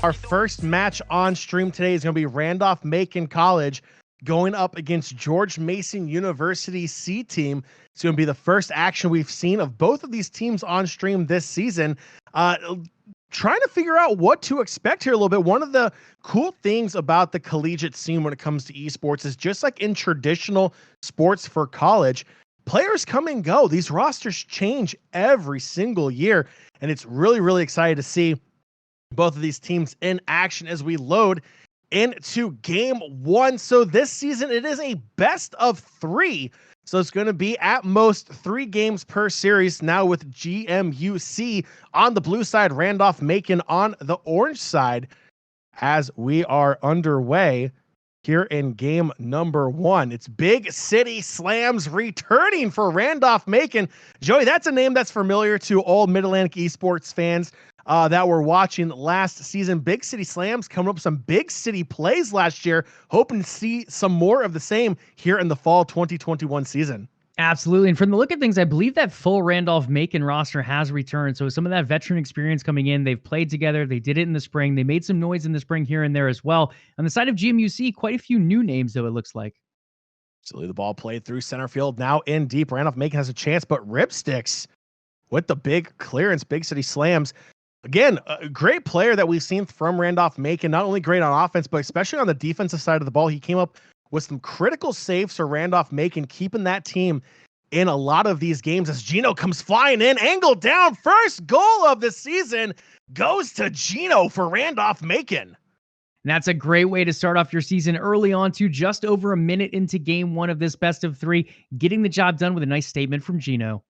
Our first match on stream today is going to be Randolph-Macon College going up against George Mason University C team. It's going to be the first action we've seen of both of these teams on stream this season. Trying to figure out what to expect here a little bit. One of the cool things about the collegiate scene when it comes to esports is just like in traditional sports for college, players come and go. These rosters change every single year, and it's really, really exciting to see both of these teams in action as we load into game one. So this season, it is a best of 3. So it's going to be at most 3 games per series now with GMUC on the blue side, Randolph-Macon on the orange side as we are underway here in game number 1. It's Big City Slams returning for Randolph-Macon. Joey, that's a name that's familiar to all Mid-Atlantic Esports fans that were watching last season. Big City Slams coming up with some big city plays last year, hoping to see some more of the same here in the fall 2021 season. Absolutely. And from the look of things, I believe that full Randolph-Macon roster has returned. So some of that veteran experience coming in, they've played together. They did it in the spring. They made some noise in the spring here and there as well. On the side of GMUC, quite a few new names, though, it looks like. So the ball played through center field, now in deep. Randolph-Macon has a chance, but Ripsticks with the big clearance. Big City Slams. Again, a great player that we've seen from Randolph-Macon, not only great on offense, but especially on the defensive side of the ball. He came up with some critical saves for Randolph-Macon, keeping that team in a lot of these games as Gino comes flying in, angle down. First goal of the season goes to Gino for Randolph-Macon. And that's a great way to start off your season early on, to just over a minute into game 1 of this best of 3, getting the job done with a nice statement from Gino.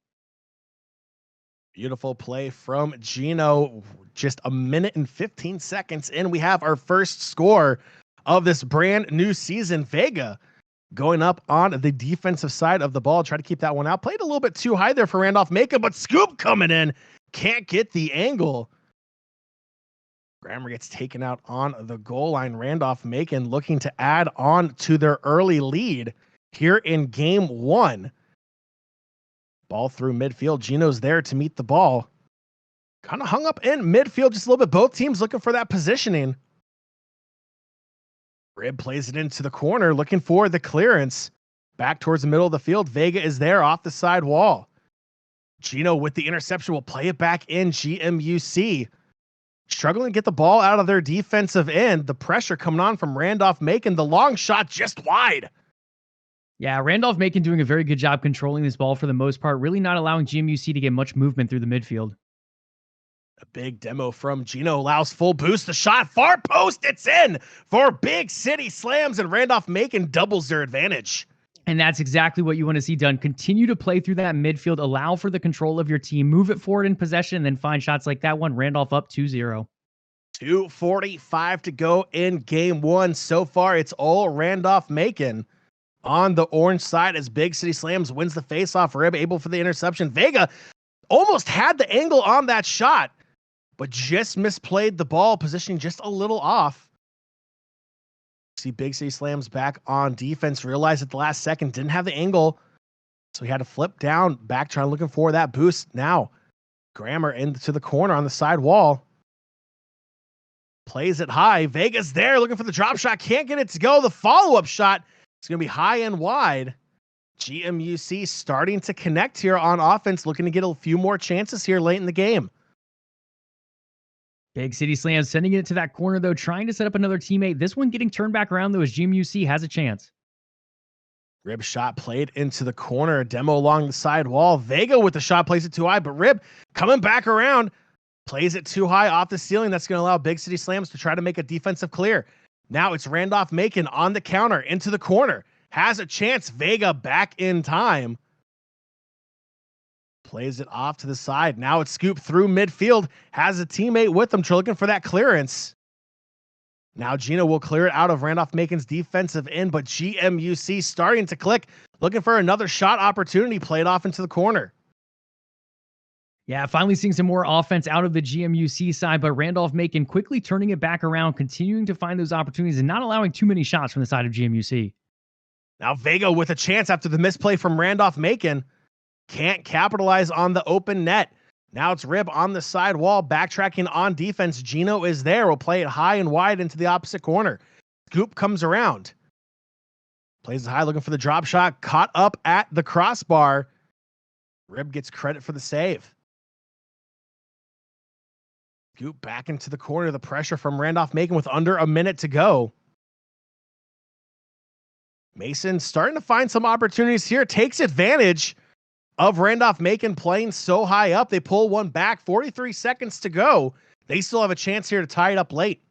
Beautiful play from Gino. Just a minute and 15 seconds in, we have our first score of this brand new season. Vega going up on the defensive side of the ball. Try to keep that one out. Played a little bit too high there for Randolph-Macon, but Scoop coming in. Can't get the angle. Grammer gets taken out on the goal line. Randolph-Macon looking to add on to their early lead here in game 1. Ball through midfield. Gino's there to meet the ball. Kind of hung up in midfield just a little bit. Both teams looking for that positioning. Rib plays it into the corner, looking for the clearance. Back towards the middle of the field. Vega is there off the side wall. Gino with the interception will play it back in. GMUC struggling to get the ball out of their defensive end. The pressure coming on from Randolph-Macon. The long shot just wide. Yeah, Randolph-Macon doing a very good job controlling this ball for the most part, really not allowing GMUC to get much movement through the midfield. A big demo from Gino allows full boost. The shot, far post, it's in for Big City Slams, and Randolph-Macon doubles their advantage. And that's exactly what you want to see done. Continue to play through that midfield, allow for the control of your team, move it forward in possession, and then find shots like that one. Randolph up 2-0. 2:45 to go in game 1. So far, it's all Randolph-Macon on the orange side as Big City Slams wins the faceoff. Rib able for the interception. Vega almost had the angle on that shot, but just misplayed the ball, positioning just a little off. See Big City Slams back on defense, realized at the last second didn't have the angle, so he had to flip down, back trying looking for that boost. Now Grammer into the corner on the side wall. Plays it high. Vega's there looking for the drop shot, can't get it to go. The follow-up shot, it's going to be high and wide. GMUC starting to connect here on offense, looking to get a few more chances here late in the game. Big City Slams sending it to that corner, though, trying to set up another teammate. This one getting turned back around, though, as GMUC has a chance. Rib shot played into the corner. Demo along the side wall. Vega with the shot plays it too high, but Rib coming back around. Plays it too high off the ceiling. That's going to allow Big City Slams to try to make a defensive clear. Now it's Randolph-Macon on the counter into the corner. Has a chance. Vega back in time. Plays it off to the side. Now it's scooped through midfield. Has a teammate with him looking for that clearance. Now Gino will clear it out of Randolph-Macon's defensive end, but GMUC starting to click. Looking for another shot opportunity. Played off into the corner. Yeah, finally seeing some more offense out of the GMUC side, but Randolph-Macon quickly turning it back around, continuing to find those opportunities and not allowing too many shots from the side of GMUC. Now Vega with a chance after the misplay from Randolph-Macon. Can't capitalize on the open net. Now it's Rib on the side wall, backtracking on defense. Gino is there. Will play it high and wide into the opposite corner. Scoop comes around. Plays it high, looking for the drop shot. Caught up at the crossbar. Rib gets credit for the save. Scoop back into the corner. The pressure from Randolph-Macon with under a minute to go. Mason starting to find some opportunities here. Takes advantage of Randolph-Macon playing so high up. They pull one back. 43 seconds to go. They still have a chance here to tie it up late.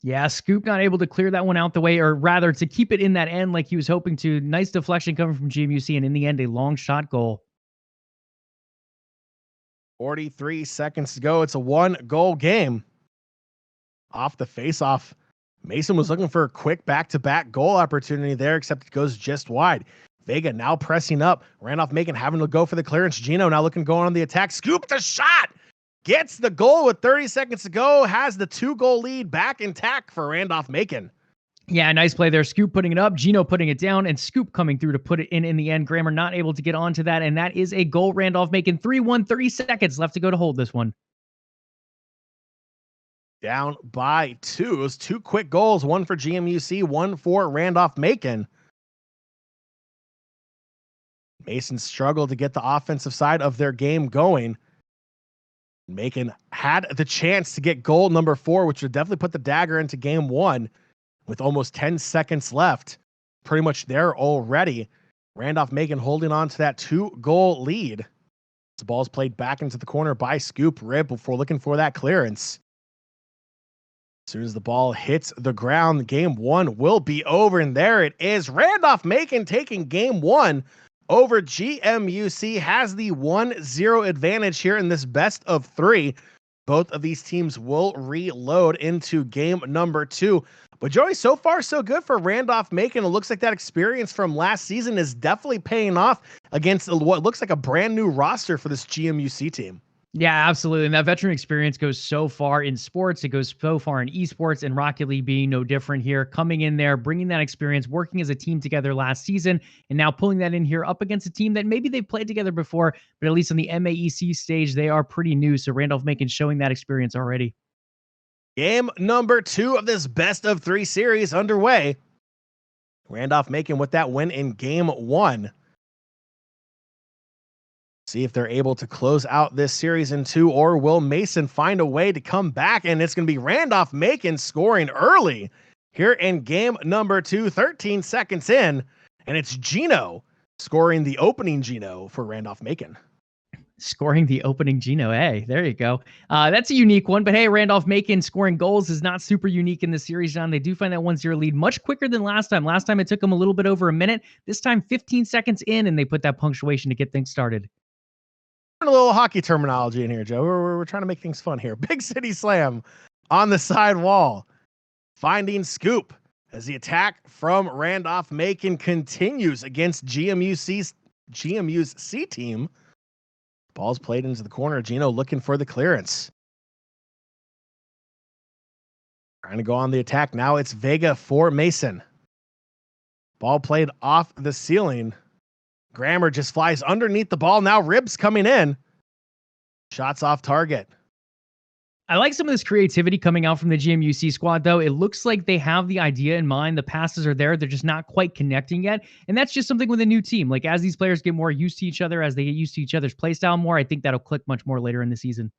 Yeah, Scoop not able to clear that one out the way, or rather to keep it in that end like he was hoping to. Nice deflection coming from GMUC, and in the end, a long shot goal. 43 seconds to go. It's a 1-goal game. Off the face-off, Mason was looking for a quick back-to-back goal opportunity there, except it goes just wide. Vega now pressing up. Randolph-Macon having to go for the clearance. Gino now looking going on the attack. Scoop the shot. Gets the goal with 30 seconds to go. Has the 2-goal lead back intact for Randolph-Macon. Yeah, nice play there. Scoop putting it up, Gino putting it down, and Scoop coming through to put it in the end. Grammer not able to get onto that, and that is a goal. Randolph-Macon 3-1, 30 seconds left to go to hold this one. Down by 2. It was 2 quick goals, one for GMUC, one for Randolph-Macon. Mason struggled to get the offensive side of their game going. Macon had the chance to get goal number 4, which would definitely put the dagger into game 1 with almost 10 seconds left. Pretty much there already. Randolph-Macon holding on to that 2-goal lead. The ball's played back into the corner by Scoop. Rib before looking for that clearance. As soon as the ball hits the ground, game 1 will be over, and there it is. Randolph-Macon taking game 1 over GMUC, has the 1-0 advantage here in this best of 3. Both of these teams will reload into game number 2. But Joey, so far so good for Randolph-Macon. It looks like that experience from last season is definitely paying off against what looks like a brand new roster for this GMUC team. Yeah, absolutely. And that veteran experience goes so far in sports. It goes so far in esports, and Rocket League being no different here. Coming in there, bringing that experience, working as a team together last season, and now pulling that in here up against a team that maybe they've played together before, but at least on the MAEC stage, they are pretty new. So Randolph-Macon showing that experience already. Game number 2 of this best of 3 series underway. Randolph-Macon with that win in game 1. See if they're able to close out this series in 2, or will Mason find a way to come back? And it's going to be Randolph-Macon scoring early here in game number 2, 13 seconds in. And it's Gino scoring the opening Gino for Randolph-Macon. Scoring the opening Gino. Hey, there you go. That's a unique one. But hey, Randolph-Macon scoring goals is not super unique in the series, John. They do find that 1-0 lead much quicker than last time. Last time it took them a little bit over a minute. This time 15 seconds in, and they put that punctuation to get things started. A little hockey terminology in here, Joe. We're trying to make things fun here. Big City Slam on the side wall. Finding Scoop as the attack from Randolph-Macon continues against GMU's C team. Ball's played into the corner. Gino looking for the clearance. Trying to go on the attack. Now it's Vega for Mason. Ball played off the ceiling. Grammer just flies underneath the ball. Now Ribs coming in. Shots off target. I like some of this creativity coming out from the GMUC squad, though. It looks like they have the idea in mind. The passes are there. They're just not quite connecting yet. And that's just something with a new team. Like, as these players get more used to each other, as they get used to each other's play style more, I think that'll click much more later in the season.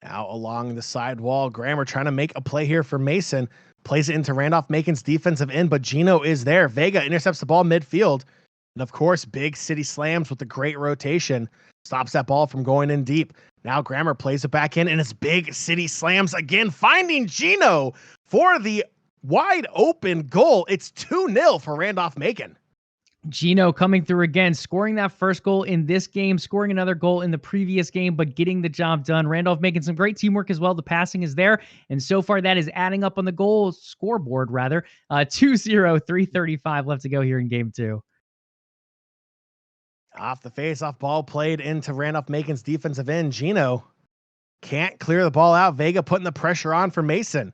Now along the side wall, Grammer trying to make a play here for Mason. Plays it into Randolph-Macon's defensive end, but Gino is there. Vega intercepts the ball midfield. And of course, Big City Slams with the great rotation. Stops that ball from going in deep. Now Grammer plays it back in, and it's Big City Slams again, finding Gino for the wide open goal. It's 2-0 for Randolph-Macon. Gino coming through again, scoring that first goal in this game, scoring another goal in the previous game, but getting the job done. Randolph-Macon some great teamwork as well. The passing is there, and so far that is adding up on the goal scoreboard, rather. 2-0, 3:35 left to go here in game 2. Off the face-off, ball played into Randolph-Macon's defensive end. Gino can't clear the ball out. Vega putting the pressure on for Mason.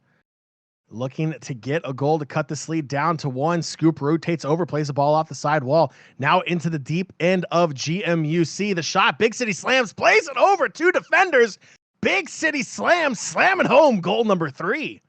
looking to get a goal to cut this lead down to 1. Scoop rotates over, plays the ball off the side wall. Now into the deep end of GMUC. The shot, Big City Slams, plays it over 2 defenders. Big City Slams, slamming home goal number 3.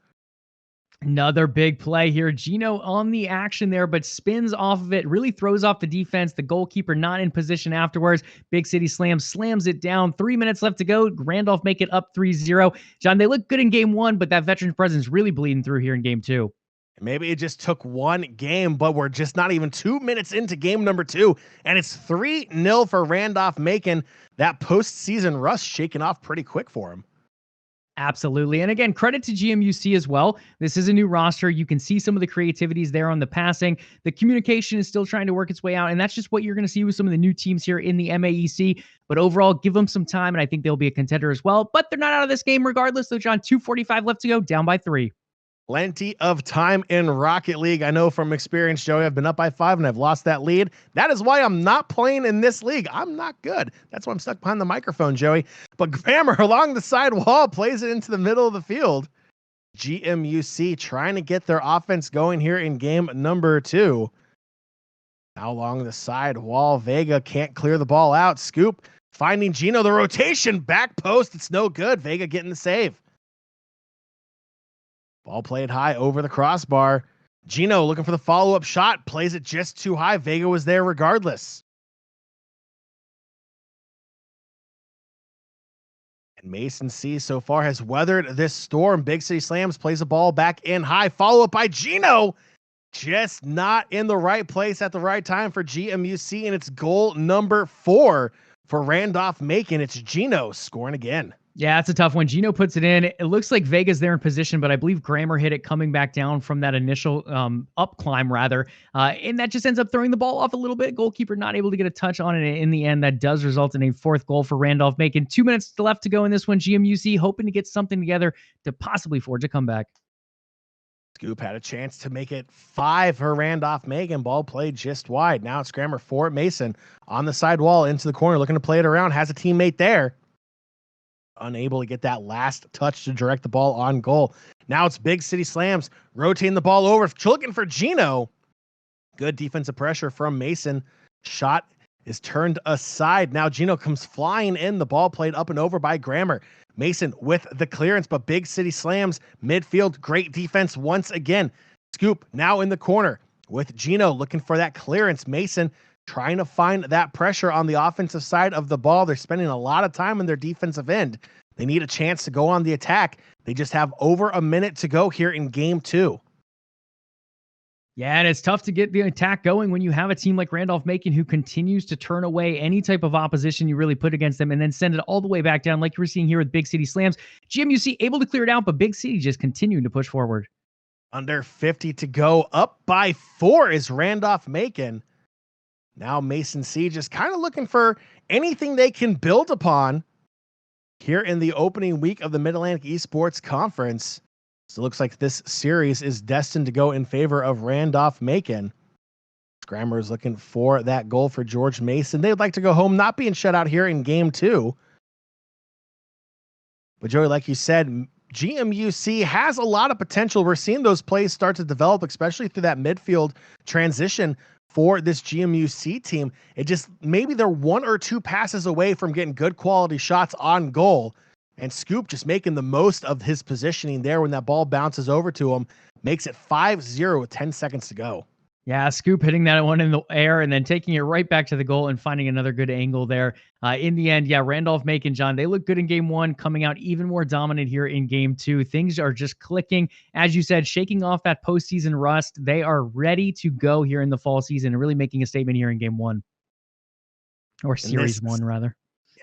Another big play here. Gino on the action there, but spins off of it, really throws off the defense. The goalkeeper not in position afterwards. Big City slams it down. 3 minutes left to go. Randolph make it up 3-0. John, they look good in game 1, but that veteran presence really bleeding through here in game 2. Maybe it just took 1 game, but we're just not even 2 minutes into game number 2, and it's 3-0 for Randolph-Macon. That postseason rush shaking off pretty quick for him. Absolutely. And again, credit to GMUC as well. This is a new roster. You can see some of the creativities there on the passing. The communication is still trying to work its way out, and that's just what you're going to see with some of the new teams here in the MAEC. But overall, give them some time, and I think they'll be a contender as well. But they're not out of this game regardless, though, John. 2:45 left to go, down by 3. Plenty of time in Rocket League. I know from experience, Joey, I've been up by 5 and I've lost that lead. That is why I'm not playing in this league. I'm not good. That's why I'm stuck behind the microphone, Joey. But Grammar along the side wall plays it into the middle of the field. GMUC trying to get their offense going here in game number 2. Now along the side wall, Vega can't clear the ball out. Scoop finding Gino, the rotation, back post. It's no good. Vega getting the save. Ball played high over the crossbar. Gino looking for the follow-up shot. Plays it just too high. Vega was there regardless. And Mason C so far has weathered this storm. Big City Slams plays the ball back in high. Follow-up by Gino. Just not in the right place at the right time for GMUC. And it's goal number 4 for Randolph-Macon. It's Gino scoring again. Yeah, it's a tough one. Gino puts it in. It looks like Vega's there in position, but I believe Grammer hit it coming back down from that initial up climb, rather. And that just ends up throwing the ball off a little bit. Goalkeeper not able to get a touch on it in the end. That does result in a 4th goal for Randolph-Macon. 2 minutes left to go in this one. GMUC hoping to get something together to possibly forge a comeback. Scoop had a chance to make it 5 for Randolph-Macon. Ball played just wide. Now it's Grammer for Mason on the side wall into the corner, looking to play it around. Has a teammate there. Unable to get that last touch to direct the ball on goal. Now it's Big City Slams rotating the ball over, looking for Gino. Good defensive pressure from Mason. Shot is turned aside. Now Gino comes flying in. The ball played up and over by Grammer. Mason with the clearance, but Big City Slams midfield. Great defense once again. Scoop now in the corner with Gino looking for that clearance. Mason trying to find that pressure on the offensive side of the ball. They're spending a lot of time in their defensive end. They need a chance to go on the attack. They just have over a minute to go here in game 2. Yeah, and it's tough to get the attack going when you have a team like Randolph-Macon who continues to turn away any type of opposition you really put against them and then send it all the way back down like you were seeing here with Big City Slams. GMUC able to clear it out, but Big City just continuing to push forward. Under 50 to go. Up by 4 is Randolph-Macon. Now Mason C just kind of looking for anything they can build upon here in the opening week of the Mid-Atlantic Esports Conference. So it looks like this series is destined to go in favor of Randolph-Macon. Grammer is looking for that goal for George Mason. They'd like to go home not being shut out here in game 2. But Joey, like you said, GMUC has a lot of potential. We're seeing those plays start to develop, especially through that midfield transition for this GMUC team. It just, maybe they're 1 or 2 passes away from getting good quality shots on goal. And Scoop just making the most of his positioning there when that ball bounces over to him, makes it 5-0 with 10 seconds to go. Yeah, Scoop hitting that one in the air and then taking it right back to the goal and finding another good angle there. In the end, yeah, Randolph-Macon, John, they look good in game 1, coming out even more dominant here in game 2. Things are just clicking. As you said, shaking off that postseason rust. They are ready to go here in the fall season and really making a statement here in game 1. Or series 1, rather.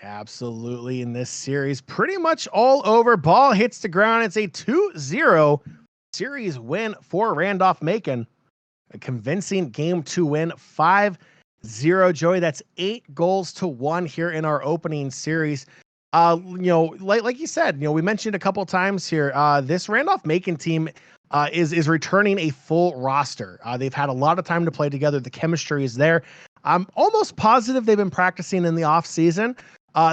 Absolutely. In this series, pretty much all over. Ball hits the ground. It's a 2-0 series win for Randolph-Macon. A convincing game 2 win, 5-0, Joey. That's 8 goals to 1 here in our opening series. Like you said, we mentioned a couple times here, this Randolph-Macon team is returning a full roster. They've had a lot of time to play together. The chemistry is there. I'm almost positive they've been practicing in the off season.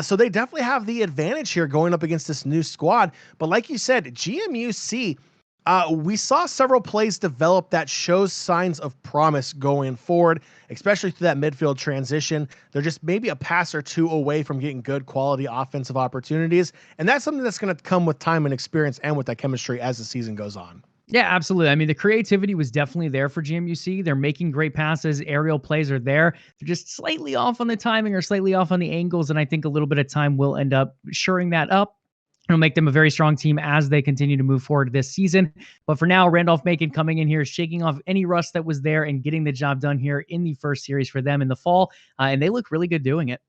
So they definitely have the advantage here going up against this new squad. But like you said, GMUC, We saw several plays develop that shows signs of promise going forward, especially through that midfield transition. They're just maybe a pass or two away from getting good quality offensive opportunities. And that's something that's going to come with time and experience and with that chemistry as the season goes on. Yeah, absolutely. I mean, the creativity was definitely there for GMUC. They're making great passes. Aerial plays are there. They're just slightly off on the timing or slightly off on the angles. And I think a little bit of time will end up shoring that up. It'll make them a very strong team as they continue to move forward this season. But for now, Randolph-Macon coming in here, shaking off any rust that was there and getting the job done here in the first series for them in the fall. And they look really good doing it.